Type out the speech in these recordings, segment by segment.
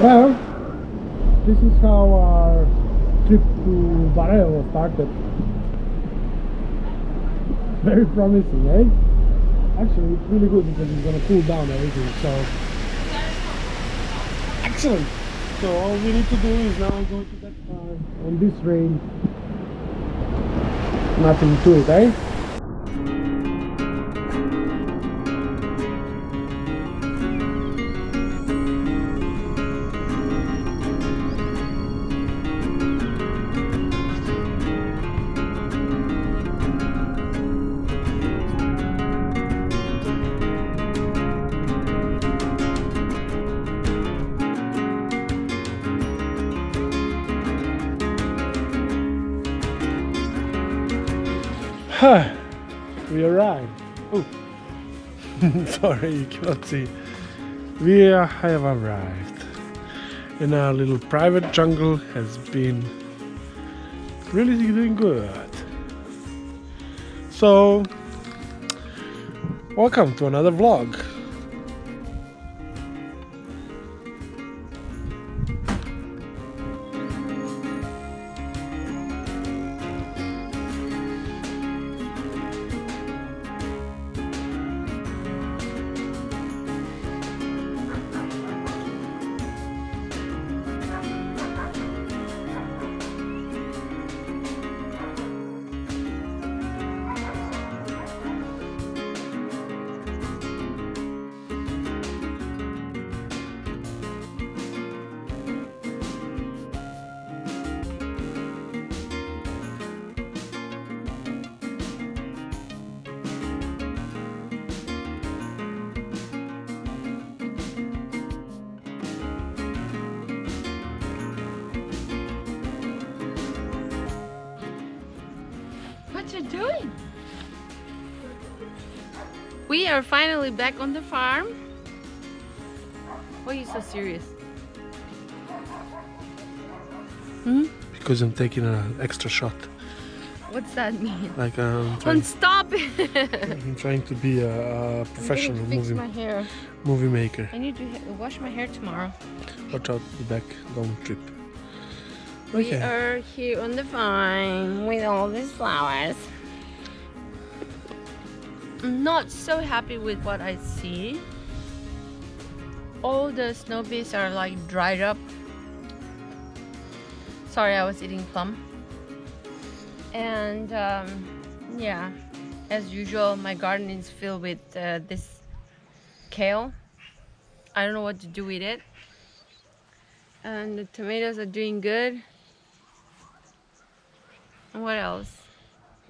Well, this is how our trip to Barajevo started. Very promising, eh? Actually, it's really good because it's gonna cool down everything, so... Excellent! So all we need to do is now go to that car on this rain. Nothing to it, eh? We arrived. Oh, sorry, you cannot see. We have arrived. And our little private jungle has been really doing good. So, welcome to another vlog. What you doing? We are finally back on the farm. Why are you so serious? Because I'm taking an extra shot. What's that mean? Like Don't stop it! I'm trying to be a professional I'm gonna fix my hair. movie maker. I need to wash my hair tomorrow. Watch out the back, don't trip. We are here on the farm with all these flowers. I'm not so happy with what I see. All the snow peas are like dried up. Sorry, I was eating plum. And yeah, as usual, my garden is filled with this kale. I don't know what to do with it. And the tomatoes are doing good. And what else?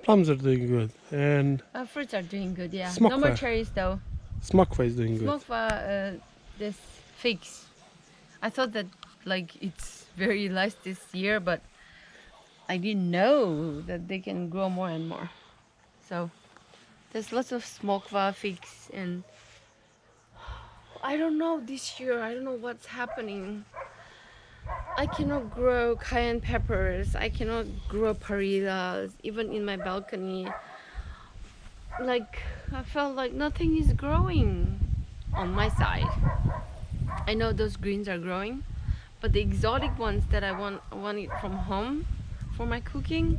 Plums are doing good, and Fruits are doing good, yeah. Smokva. No more cherries though. Smokva is doing good. Smokva, this figs. I thought that like it's very nice this year, but I didn't know that they can grow more and more. So there's lots of smokva figs, and I don't know this year. I don't know what's happening. I cannot grow cayenne peppers. I cannot grow parillas, even in my balcony. Like, I felt like nothing is growing on my side. I know those greens are growing, but the exotic ones that I want it from home for my cooking,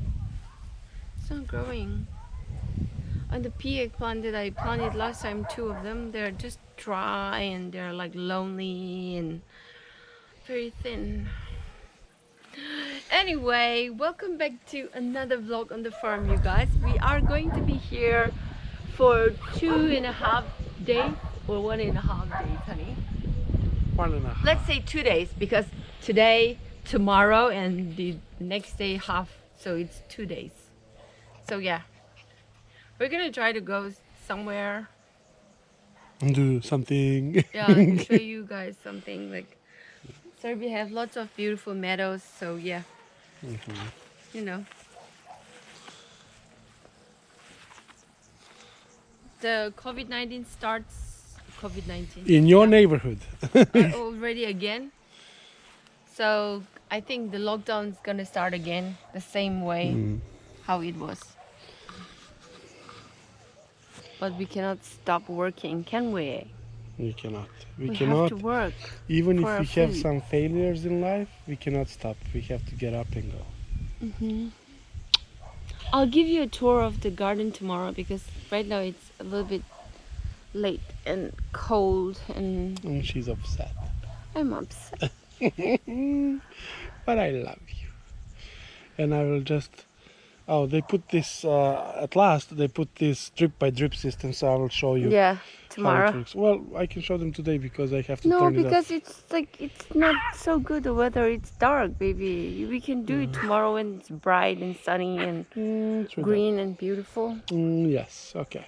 it's not growing. And the pea eggplant that I planted last time, 2 of them, they're just dry and they're like lonely and very thin. Anyway, welcome back to another vlog on the farm, you guys. We are going to be here for 2.5 days or 1.5 days, honey. 1.5. Let's say 2 days, because today, tomorrow, and the next day half, so it's 2 days. So yeah, we're gonna try to go somewhere. Do something. Yeah, and show you guys something. Like, Serbia has lots of beautiful meadows, so yeah. You know. The COVID-19 starts, In your neighborhood. already again. So I think the lockdown is gonna start again the same way how it was. But we cannot stop working, can we? We cannot. We We cannot. have to work. Even if for our we have food. some failures in life, we cannot stop. We have to get up and go. I'll give you a tour of the garden tomorrow because right now it's a little bit late and cold and And she's upset. I'm upset. But I love you. And I will just... Oh, they put this... at last, they put this drip by drip system, so I will show you Yeah, how it tomorrow. works. Well, I can show them today because I have to No, turn it because off. it's like it's not so good the weather. It's dark, baby. We can do it tomorrow when it's bright and sunny and True green and beautiful. that. Yes, okay.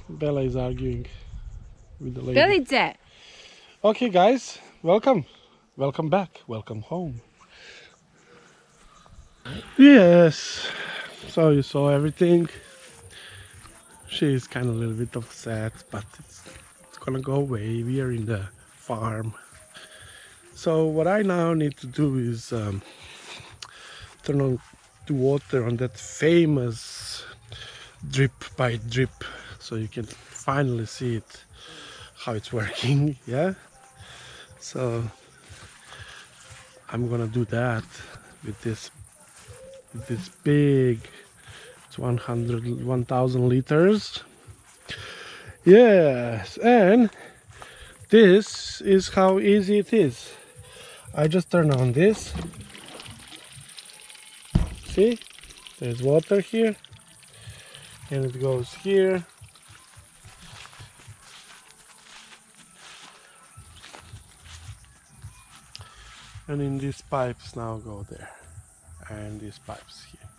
Bella is arguing with the lady. Belice. Okay, guys, welcome. Welcome back. Welcome home. Yes, so you saw everything. She's kind of a little bit upset, but it's gonna go away. We are in the farm. So what I now need to do is turn on the water on that famous drip by drip, so you can finally see it, how it's working. Yeah, so I'm gonna do that with this big, it's 1,000 liters. Yes, and this is how easy it is. I just turn on this. See, there's water here, and it goes here. And in these pipes now go there, and these pipes here.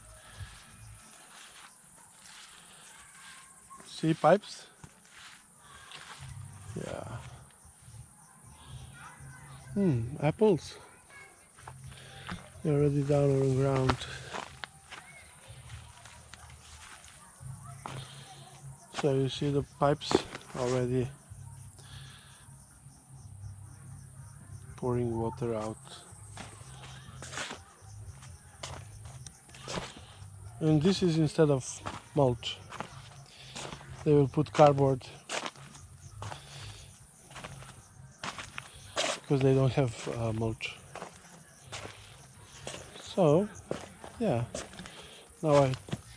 See pipes? Yeah. Apples. They're already down on the ground. So you see the pipes already pouring water out. And this is instead of mulch. They will put cardboard because they don't have mulch. So, yeah. Now I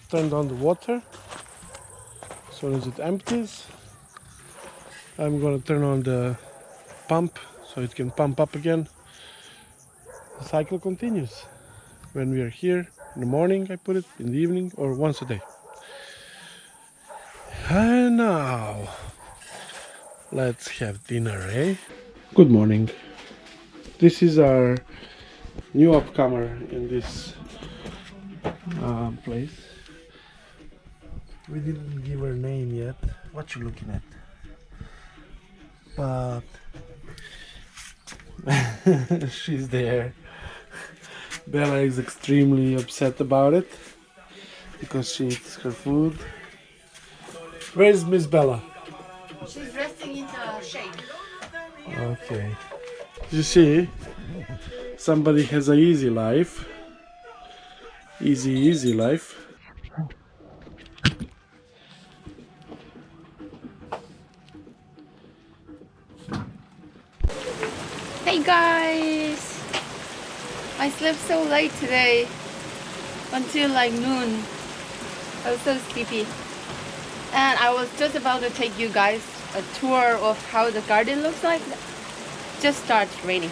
turned on the water. As soon as it empties, I'm gonna turn on the pump so it can pump up again. The cycle continues. When we are here in the morning, I put it in the evening or once a day. And now, let's have dinner, eh? Good morning. This is our new upcomer in this place. We didn't give her name yet. What you looking at? But she's there. Bella is extremely upset about it because she eats her food. Where is Miss Bella? She's resting in the shade. Okay. You see, somebody has an easy life. Easy life. Hey guys! I slept so late today until like noon. I was so sleepy. And I was just about to take you guys a tour of how the garden looks like. Just starts raining.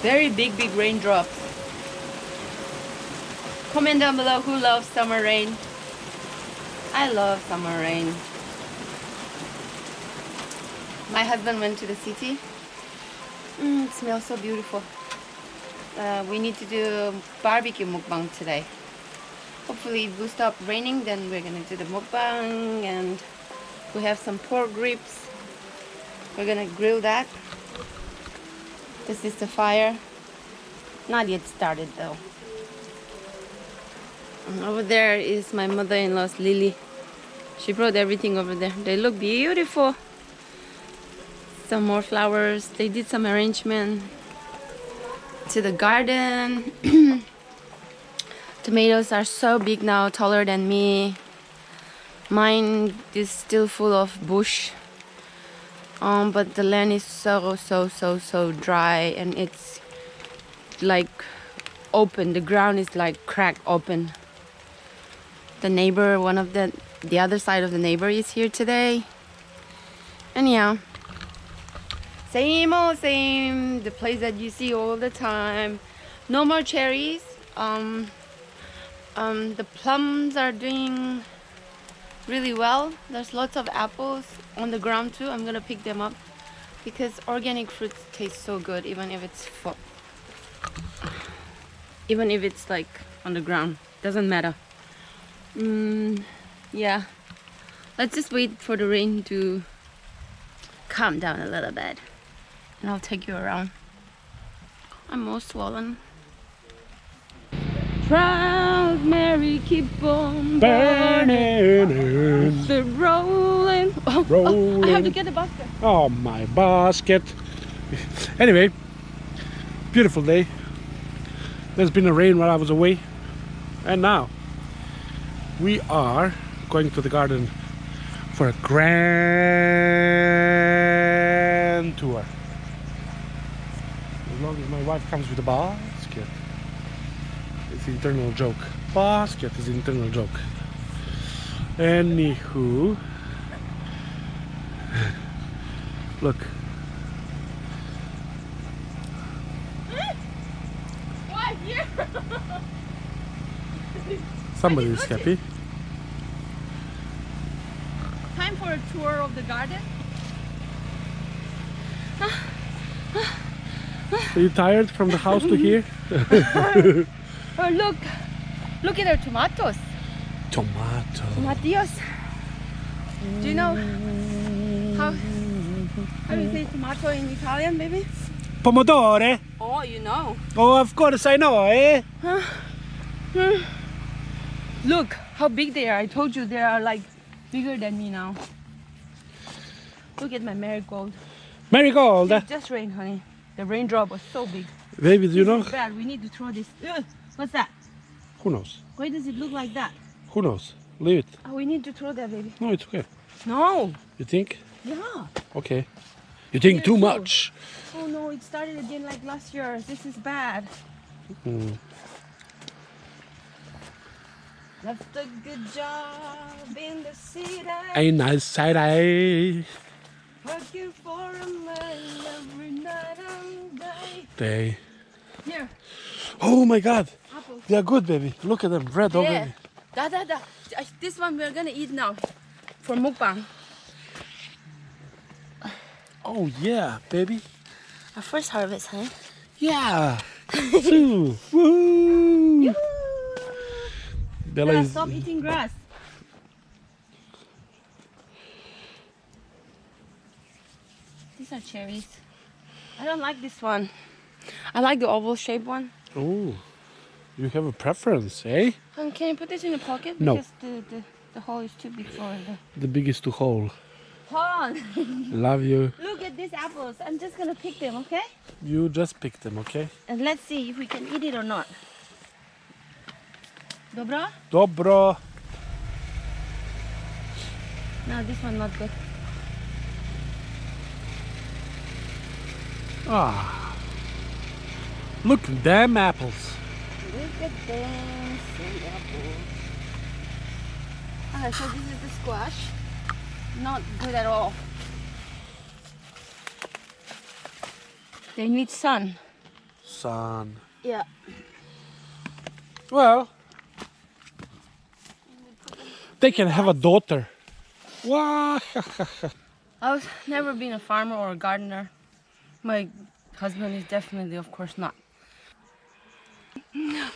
Very big raindrops. Comment down below who loves summer rain. I love summer rain. My husband went to the city. It smells so beautiful. We need to do barbecue mukbang today. Hopefully it will stop raining, then we're gonna do the mukbang, and we have some pork ribs. We're gonna grill that. This is the fire. Not yet started though. And over there is my mother-in-law's Lily. She brought everything over there. They look beautiful. Some more flowers. They did some arrangement to the garden. Tomatoes are so big now, taller than me. Mine is still full of bush. But the land is so dry, and it's like open. The ground is like cracked open. The neighbor, one of the other side of the neighbor is here today. And yeah, same old same. The place that you see all the time. No more cherries. The plums are doing really well. There's lots of apples on the ground too. I'm gonna pick them up because organic fruits taste so good, even if it's like on the ground. Doesn't matter. Yeah, let's just wait for the rain to calm down a little bit, and I'll take you around. I'm all swollen. Proud Mary, keep on burning. The rolling. Oh, I have to get the basket. Oh, my basket. Anyway, beautiful day. There's been a rain while I was away, and now we are going to the garden for a grand tour. As long as my wife comes with a basket. It's an internal joke. Basket is an internal joke. Anywho, look. Why here? Somebody's happy. Time for a tour of the garden. Are you tired from the house to here? Oh, look at our tomatoes. Tomatillos. Do you know how do you say tomato in Italian, baby? Pomodoro? Oh, you know. Oh, of course I know, eh? Look how big they are. I told you they are like bigger than me now. Look at my marigold. Marigold. It just rained, honey. The raindrop was so big. Baby, do you know? This is bad. We need to throw this. Ugh. What's that? Who knows? Why does it look like that? Who knows? Leave it. Oh, we need to throw that, baby. No, it's okay. No. You think? Yeah. Okay. You think too too. much. Oh no, it started again like last year. This is bad. Left a good job in the city. A nice side eye. Working for a man every night and They. Here, Oh my God. apples. They are good, baby. Look at them. Red already. Da. This one we're gonna eat now for mukbang. Oh yeah, baby. Our first harvest, huh? Yeah. Two. Woo. Bella Yeah, is. stop eating grass. These are cherries. I don't like this one. I like the oval shaped one. Oh, you have a preference, eh? Can you put this in the pocket? No. Because the hole is too big for The biggest to hold. Hold on. Love you. Look at these apples. I'm just gonna pick them, okay? You just pick them, okay? And let's see if we can eat it or not. Dobra? Dobro. No, this one not good. Ah. Look at them apples. Look at them sweet apples. Okay, so this is the squash. Not good at all. They need sun. Son. Yeah. Well, they can have a daughter. Wow. I've never been a farmer or a gardener. My husband is definitely, of course, not.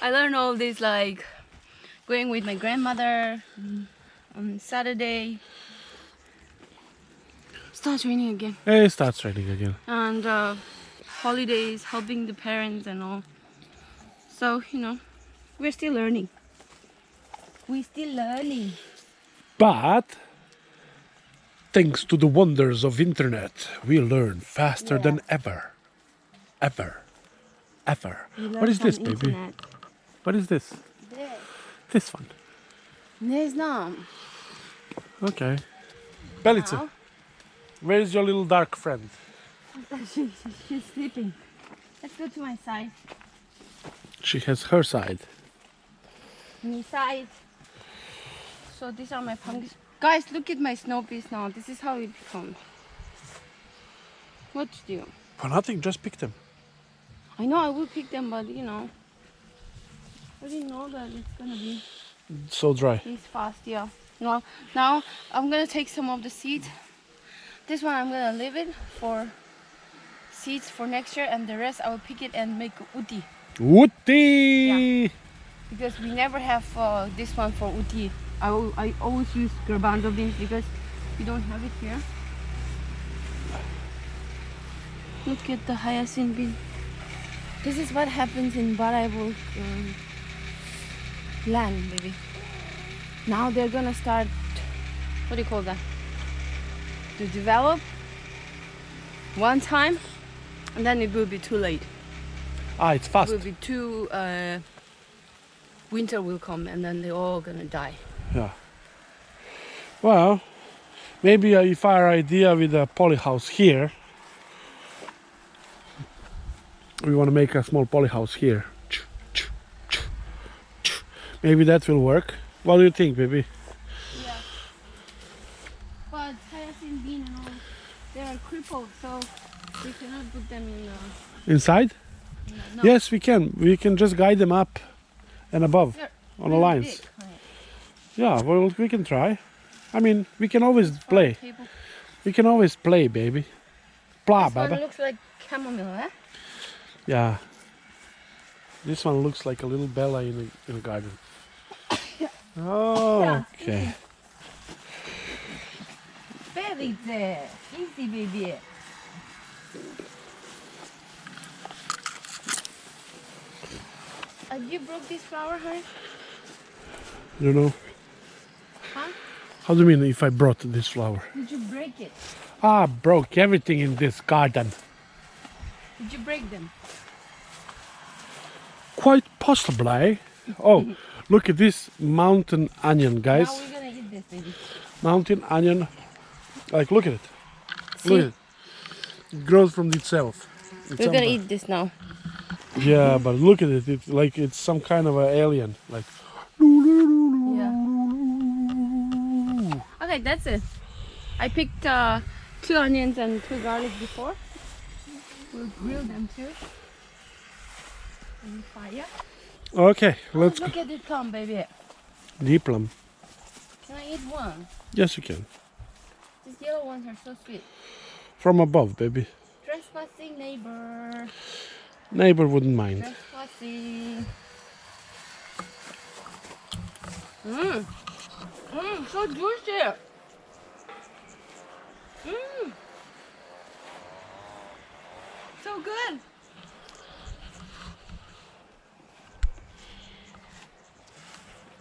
I learned all this like going with my grandmother on Saturday. Starts raining again. It starts raining again. And holidays, helping the parents and all. So, you know, we're still learning. We're still learning. But thanks to the wonders of internet, we learn faster than ever. Ever. What is this, baby? Internet. What is this? This. This one. Ne znam. Okay. Belice. Now, Where is your little dark friend? She's sleeping. Let's go to my side. She has her side. My side. So these are my pumpkins. Guys, look at my snow peas now. This is how it becomes. What to do? For nothing, just pick them. I know I will pick them, but you know, I didn't know that it's gonna be So dry. this fast. Yeah. No, now I'm gonna take some of the seeds. This one I'm gonna leave it for seeds for next year, and the rest I will pick it and make uti. Uti! Because we never have this one for uti. I always use garbanzo beans because we don't have it here. Look at the hyacinth bean. This is what happens in Barajevo land, baby. Now they're gonna start, what do you call that? To develop one time, and then it will be too late. Ah, it's fast. It will be too, winter will come and then they're all gonna die. Yeah. Well, maybe if our idea with a poly house here, we want to make a small poly house here. Maybe that will work. What do you think, baby? Yeah. But hyacinth bean and all, they are crippled, so we cannot put them in. Inside? No. Yes, we can. We can just guide them up and above They're on the really lines. big, honey. Yeah, well, we can try. I mean, we can always play. People. We can always play, baby. Pla, This one baba. looks like chamomile, eh? Yeah. This one looks like a little Bella in a garden. Oh, Yeah. okay. Very there. Easy, baby. You broke this flower, honey? You know? Huh? How do you mean if I brought this flower? Did you break it? Ah, broke everything in this garden. Did you break them? Quite possibly. Oh, look at this mountain onion, guys. Now we're gonna eat this, baby. Mountain onion. Like, look at it. See? Look at it. It grows from itself. We're gonna eat this now. Yeah, but look at it. It's like it's some kind of an alien. Like. Yeah. Okay, that's it. I picked 2 onions and 2 garlic before. We'll grill them too. On the fire. Okay, let's go. Look at it come, baby. Deep plum. Can I eat one? Yes, you can. These yellow ones are so sweet. From above, baby. Trespassing neighbor. Neighbor wouldn't mind. Trespassing. Mmm. Mmm, so juicy. Mmm. So good.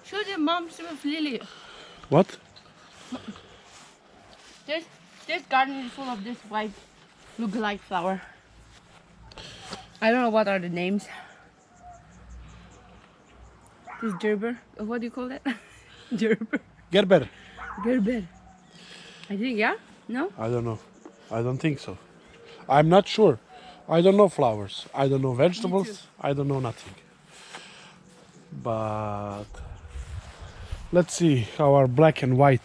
Show the mom's with Lily. What? This garden is full of this white look-alike flower. I don't know what are the names. This gerber. What do you call that? Gerber. Gerber. Gerber. I think, yeah? No? I don't know. I don't think so. I'm not sure. I don't know flowers. I don't know vegetables. I don't know nothing. But let's see our black and white.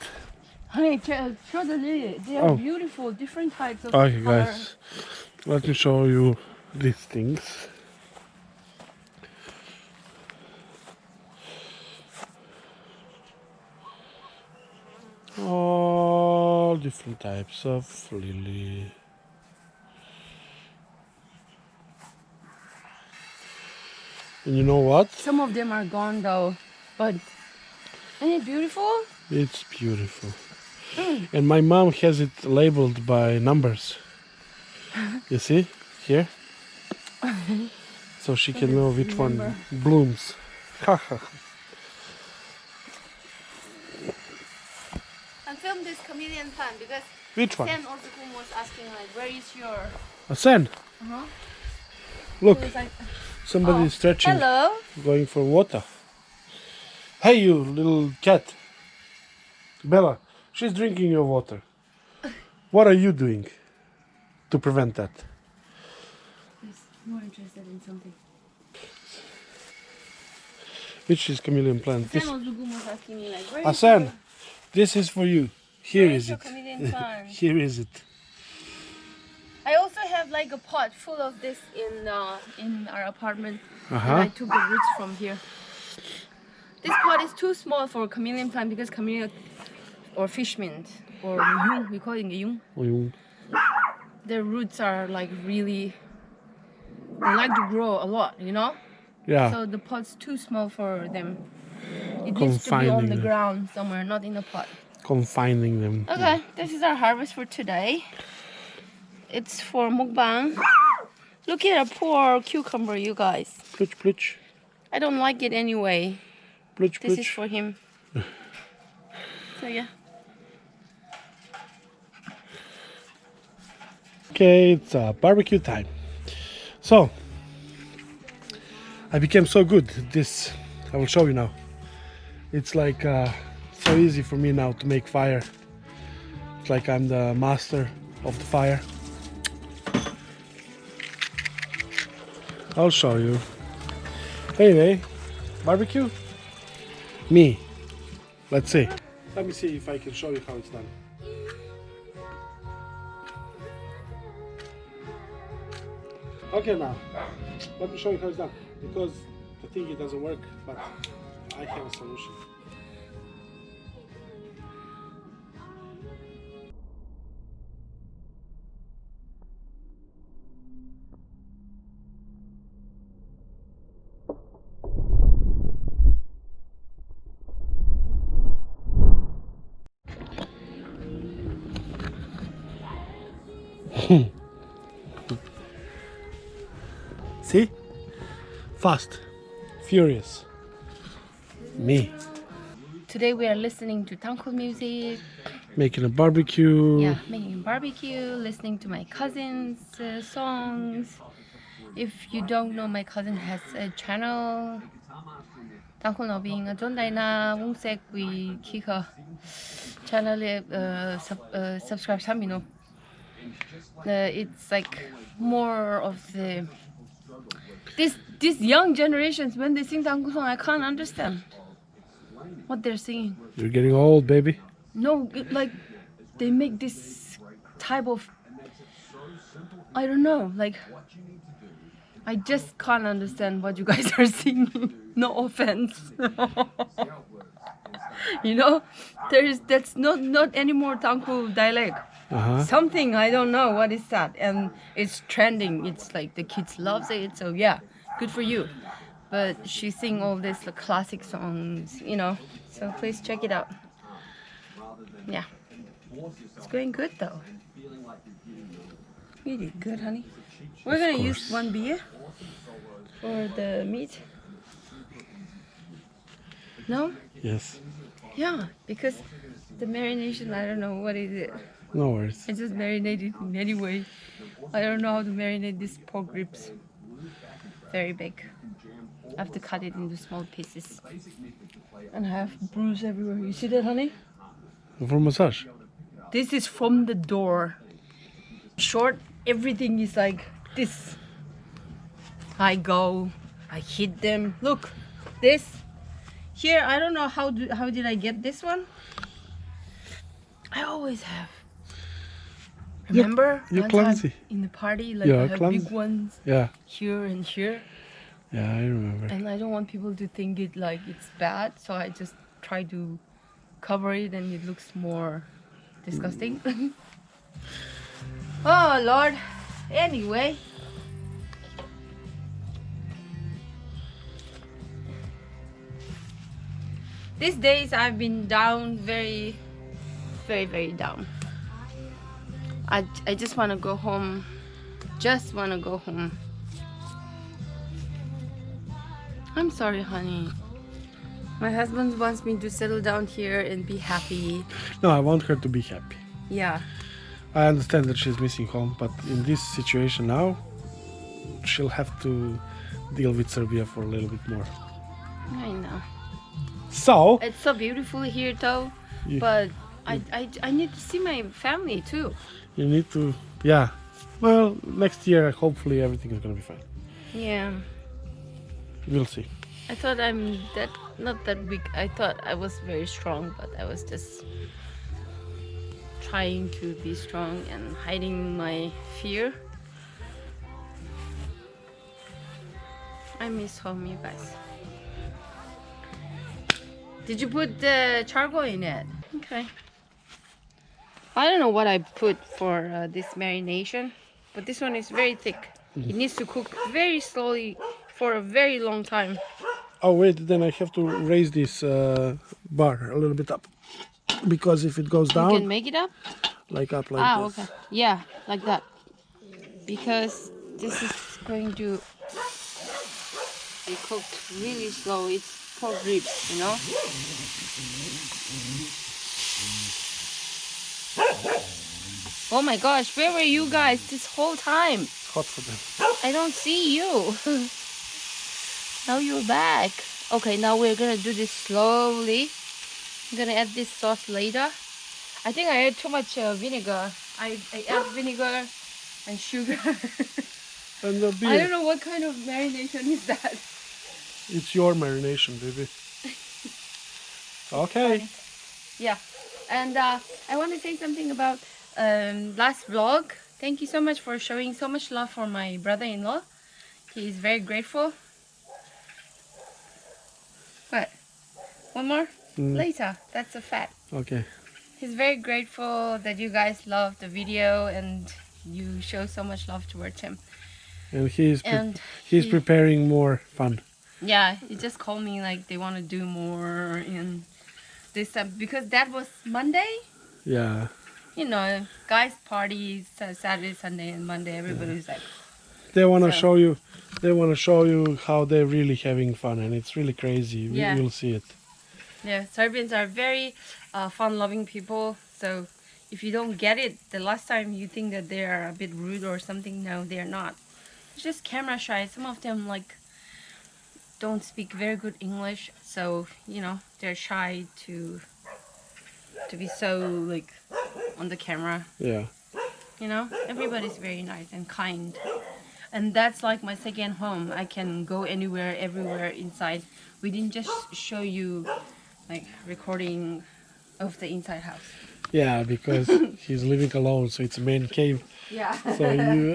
Honey, show the lily. They are beautiful, different types of Okay, color. guys. Let me show you these things. All different types of lily. And you know what? Some of them are gone though, but isn't it beautiful? It's beautiful. And my mom has it labeled by numbers. You see? Here. So she can know which one blooms. And film this chameleon plant because Which one? Sam also was asking like, where is your... A sen. Uh-huh. Look, He was like, somebody is stretching, hello. going for water. Hey, you little cat. Bella, she's drinking your water. What are you doing to prevent that? He's more interested in something. Which is chameleon plant? This, Sam was asking me like, where is Asan, this is for you. Here where is your it. chameleon plant? Here is it. I also have like a pot full of this in our apartment. And Uh-huh. I took the roots from here. This pot is too small for chameleon plant because chameleon or fish mint or yung, we call it yung. Oh, Their roots are like really, they like to grow a lot, you know? yeah. So the pot's too small for them. It needs to be on Confining the them. ground somewhere, not in a pot. Confining them. Okay, this is our harvest for today. It's for mukbang. Look at a poor cucumber, you guys. Pluch, pluch. I don't like it anyway. Pluch, This is pluch. for him. So yeah. Okay, it's barbecue time. So, I became so good at this. I will show you now. It's like so easy for me now to make fire. It's like I'm the master of the fire. I'll show you. Anyway, barbecue? Me. Let's see. Let me see if I can show you how it's done. Okay, now let me show you how it's done, because I think it doesn't work, but I have a solution. See? Fast, furious. Me. Today we are listening to Tangkol music. Making a barbecue. Yeah, making barbecue, listening to my cousin's songs. If you don't know, my cousin has a channel. Tangkol no being a Jondaina Wungsek we kika channel subscribe samino. It's like more of the these young generations when they sing Tangkol song, I can't understand what they're singing. You're getting old, baby. No, like they make this type of, I don't know, like I just can't understand what you guys are singing. No offense. You know, that's not anymore Tangkol dialect. Uh-huh. Something, I don't know what is that, and it's trending. It's like the kids loves it, so yeah, good for you. But she sing all these like, classic songs, you know, so please check it out. Yeah, it's going good though. You did good, honey. We're gonna use one beer for the meat. No? Yes. Yeah, because the marination, I don't know what is it. No worries. I just marinated in any way. I don't know how to marinate these pork ribs. Very big. I have to cut it into small pieces. And I have bruise everywhere. You see that, honey? For massage. This is from the door. Short, everything is like this. I go, I hit them. Look, this. Here, I don't know how did I get this one. I always have. Remember? You're one time clumsy. in the party, like Yeah, I have clumsy. big ones Yeah. here and here. Yeah, I remember. And I don't want people to think it like it's bad, so I just try to cover it and it looks more disgusting. Oh Lord. Anyway. These days I've been down very down. I just want to go home. Just want to go home. I'm sorry, honey. My husband wants me to settle down here and be happy. No, I want her to be happy. Yeah. I understand that she's missing home, but in this situation now, she'll have to deal with Serbia for a little bit more. I know. So, It's so beautiful here though, Yeah. but I need to see my family too. You need to, yeah. Well, next year, hopefully everything is gonna be fine. Yeah. We'll see. I thought I'm not that weak. I thought I was very strong, but I was just trying to be strong and hiding my fear. I miss home, you guys. Did you put the charcoal in it? Okay. I don't know what I put for this marination, but this one is very thick. It needs to cook very slowly for a very long time. Oh wait, then I have to raise this bar a little bit up, because if it goes down, You can make it up? like up like this. Okay. Yeah, like that. Because this is going to be cooked really slow. It's pork ribs, you know? Oh my gosh, where were you guys this whole time? It's hot for them. I don't see you. Now you're back. Okay, now we're gonna do this slowly. I'm gonna add this sauce later. I think I add too much vinegar. I add vinegar and sugar. And the beer. I don't know what kind of marination is that. It's your marination, baby. Okay. Yeah, and I want to say something about last vlog. Thank you so much for showing so much love for my brother-in-law. He is very grateful. What? One more? Later. That's a fact. Okay. He's very grateful that you guys love the video and you show so much love towards him. And he's he- preparing more fun. Yeah, he just called me like they want to do more in this because that was Monday. Yeah. You know, guys parties Saturday, Sunday, and Monday. Everybody's like, They want to So- show you. They want to show you how they're really having fun, and it's really crazy. Yeah. You'll see it. yeah, Serbians are very fun-loving people. So if you don't get it, the last time you think that they are a bit rude or something, no, they're not. It's just camera shy. Some of them like don't speak very good English, so you know they're shy to be so like on the camera. Yeah. You know, everybody's very nice and kind. And that's like my second home. I can go anywhere, everywhere inside. We didn't just show you like recording of the inside house. Yeah, because he's living alone, so it's a man cave. Yeah. So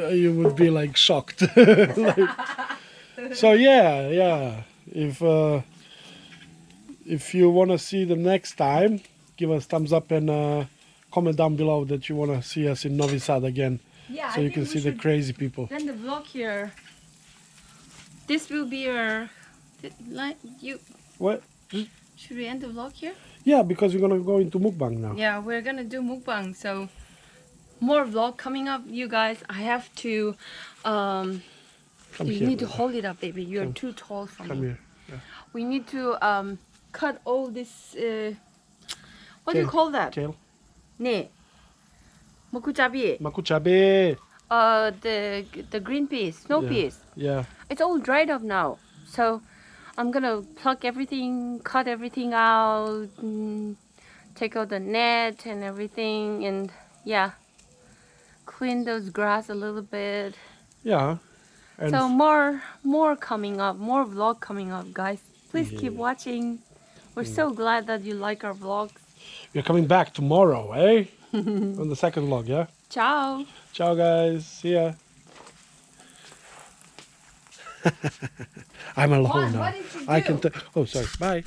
you would be like shocked. Like, so yeah. If you want to see them next time, give us thumbs up and comment down below that you want to see us in Novi Sad again. Yeah, So you can see the crazy people. Then the vlog here. This will be our like you. What? Should we end the vlog here? Yeah, because we're gonna go into mukbang now. Yeah, we're gonna do mukbang. So more vlog coming up, you guys. I have to. Come You here, need to brother. hold it up, baby. You're Come. too tall for Come me. here. Yeah. We need to cut all this. What do you Kale. call that? Kale. 네. Mokuchabi. Makuchabe. The green peas, snow Yeah. peas. Yeah. It's all dried up now. So I'm gonna pluck everything, cut everything out, take out the net and everything, and yeah, clean those grass a little bit. Yeah. And So more coming up, more vlog coming up, guys. Please keep watching. We're so glad that you like our vlogs. we're coming back tomorrow, eh? On the second vlog, yeah? Ciao. Ciao, guys. See ya. I'm alone Juan, now. what did you I do? can. Oh, sorry. Bye.